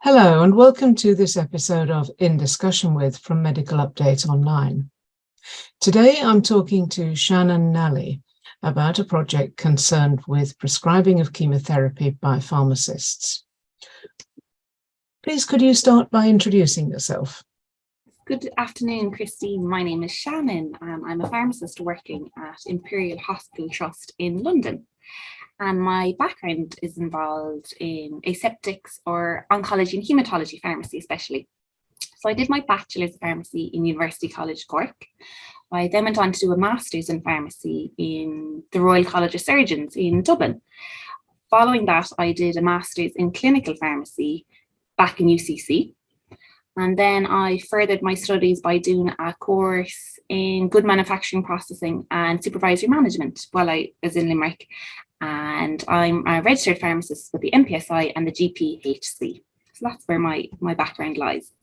Hello and welcome to this episode of In Discussion With from Medical Update Online. Today I'm talking to Shannon Nally about a project concerned with prescribing of chemotherapy by pharmacists. Please could you start by introducing yourself? Good afternoon, Christine. My name is Shannon and I'm a pharmacist working at Imperial Hospital Trust in London. And my background is involved in aseptics or oncology and haematology pharmacy especially. So I did my bachelor's of pharmacy in University College Cork. I then went on to do a master's in pharmacy in the Royal College of Surgeons in Dublin. Following that, I did a master's in clinical pharmacy back in UCC. And then I furthered my studies by doing a course in good manufacturing processing and supervisory management while I was in Limerick. And I'm a registered pharmacist with the MPSI and the GPHC. So that's where my background lies.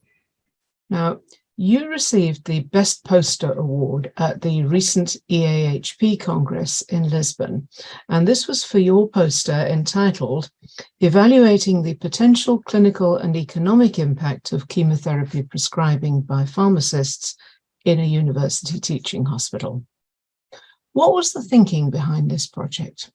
Now, you received the Best Poster Award at the recent EAHP Congress in Lisbon, and this was for your poster entitled Evaluating the Potential Clinical and Economic Impact of Chemotherapy Prescribing by Pharmacists in a University Teaching Hospital. What was the thinking behind this project?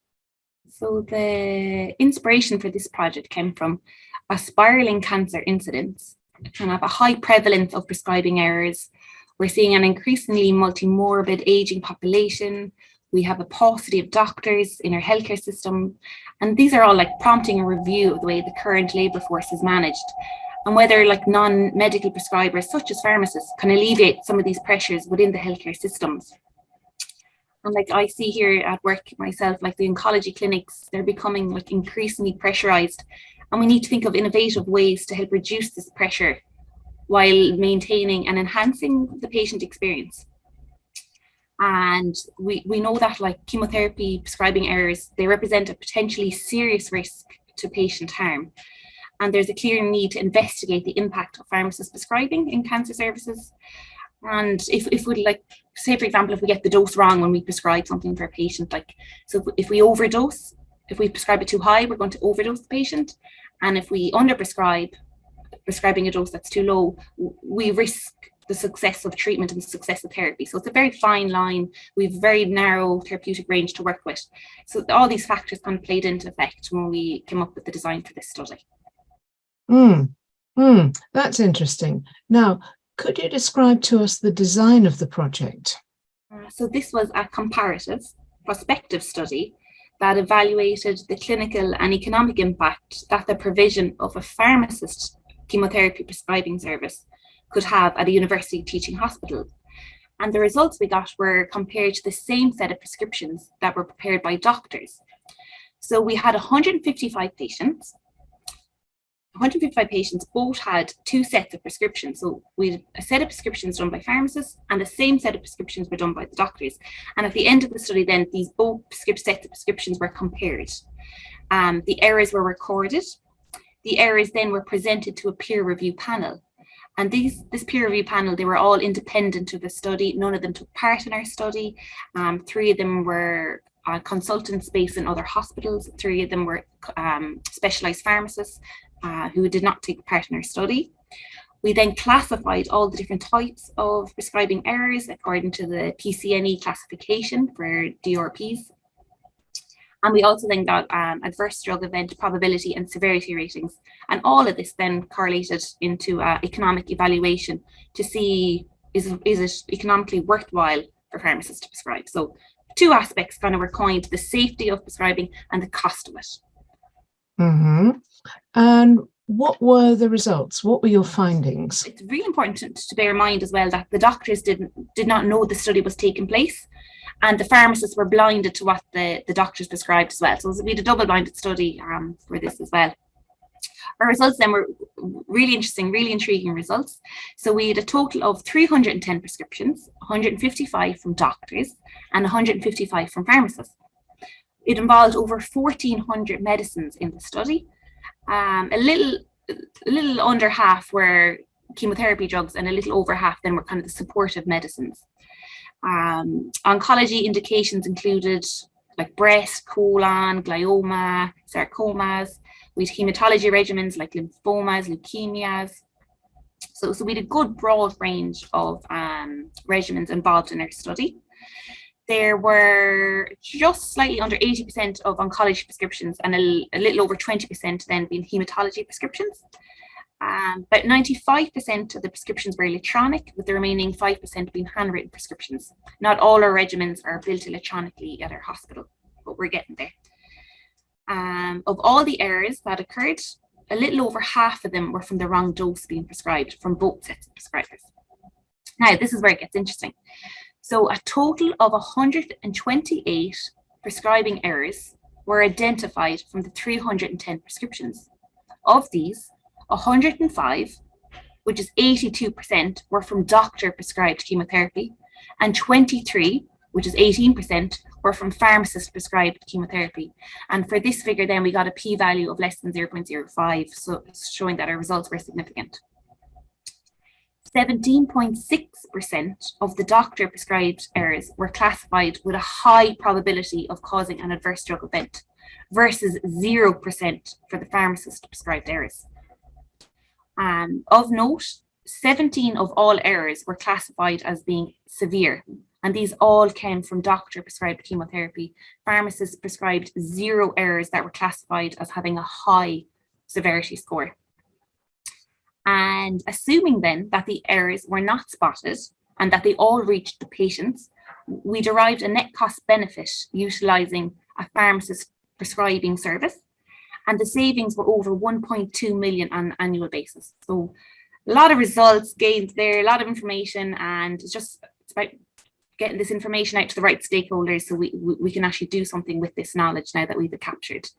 So the inspiration for this project came from a spiraling cancer incidence and have a high prevalence of prescribing errors. We're seeing an increasingly multimorbid aging population. We have a paucity of doctors in our healthcare system. And these are all like prompting a review of the way the current labour force is managed and whether like non-medical prescribers such as pharmacists can alleviate some of these pressures within the healthcare systems. And like I see here at work myself, like the oncology clinics, they're becoming like increasingly pressurized. And we need to think of innovative ways to help reduce this pressure while maintaining and enhancing the patient experience. And we know that like chemotherapy prescribing errors, they represent a potentially serious risk to patient harm. And there's a clear need to investigate the impact of pharmacist prescribing in cancer services. And if we like, say for example, if we get the dose wrong when we prescribe something for a patient, like, so if we overdose, if we prescribe it too high, we're going to overdose the patient. And if we underprescribe, prescribing a dose that's too low, we risk the success of treatment and the success of therapy. So it's a very fine line. We have a very narrow therapeutic range to work with. So all these factors kind of played into effect when we came up with the design for this study. That's interesting. Now, could you describe to us the design of the project? So this was a comparative, prospective study that evaluated the clinical and economic impact that the provision of a pharmacist chemotherapy prescribing service could have at a university teaching hospital. And the results we got were compared to the same set of prescriptions that were prepared by doctors. So we had 155 patients. 155 patients both had two sets of prescriptions. So we had a set of prescriptions done by pharmacists and the same set of prescriptions were done by the doctors. And at the end of the study then, these both sets of prescriptions were compared. The errors were recorded. The errors then were presented to a peer review panel. And this peer review panel, they were all independent of the study. None of them took part in our study. 3 of them were consultants based in other hospitals. 3 of them were specialised pharmacists who did not take part in our study. We then classified all the different types of prescribing errors according to the PCNE classification for DRPs. And we also then got adverse drug event probability and severity ratings. And all of this then correlated into economic evaluation to see is it economically worthwhile for pharmacists to prescribe. So 2 aspects kind of were coined: the safety of prescribing and the cost of it. And what were the results? What were your findings? It's really important to bear in mind as well that the doctors did not know the study was taking place, and the pharmacists were blinded to what the doctors prescribed as well. So we had a double-blinded study for this as well. Our results then were really interesting, really intriguing results. So we had a total of 310 prescriptions, 155 from doctors and 155 from pharmacists. It involved over 1,400 medicines in the study. A little under half were chemotherapy drugs and a little over half then were kind of the supportive medicines. Oncology indications included like breast, colon, glioma, sarcomas. We had hematology regimens like lymphomas, leukemias. So we had a good broad range of regimens involved in our study. There were just slightly under 80% of oncology prescriptions and a little over 20% then being hematology prescriptions. About 95% of the prescriptions were electronic, with the remaining 5% being handwritten prescriptions. Not all our regimens are built electronically at our hospital, but we're getting there. Of all the errors that occurred, a little over half of them were from the wrong dose being prescribed from both sets of prescribers. Now, this is where it gets interesting. So a total of 128 prescribing errors were identified from the 310 prescriptions. Of these, 105, which is 82%, were from doctor-prescribed chemotherapy, and 23, which is 18%, were from pharmacist-prescribed chemotherapy. And for this figure, then we got a p-value of less than 0.05, so showing that our results were significant. 17.6% of the doctor-prescribed errors were classified with a high probability of causing an adverse drug event, versus 0% for the pharmacist-prescribed errors. Of note, 17 of all errors were classified as being severe, and these all came from doctor-prescribed chemotherapy. Pharmacists prescribed 0 errors that were classified as having a high severity score. And assuming then that the errors were not spotted and that they all reached the patients, we derived a net cost benefit utilising a pharmacist prescribing service, and the savings were over 1.2 million on an annual basis. So a lot of results gained there, a lot of information, and it's about getting this information out to the right stakeholders so we can actually do something with this knowledge now that we've captured.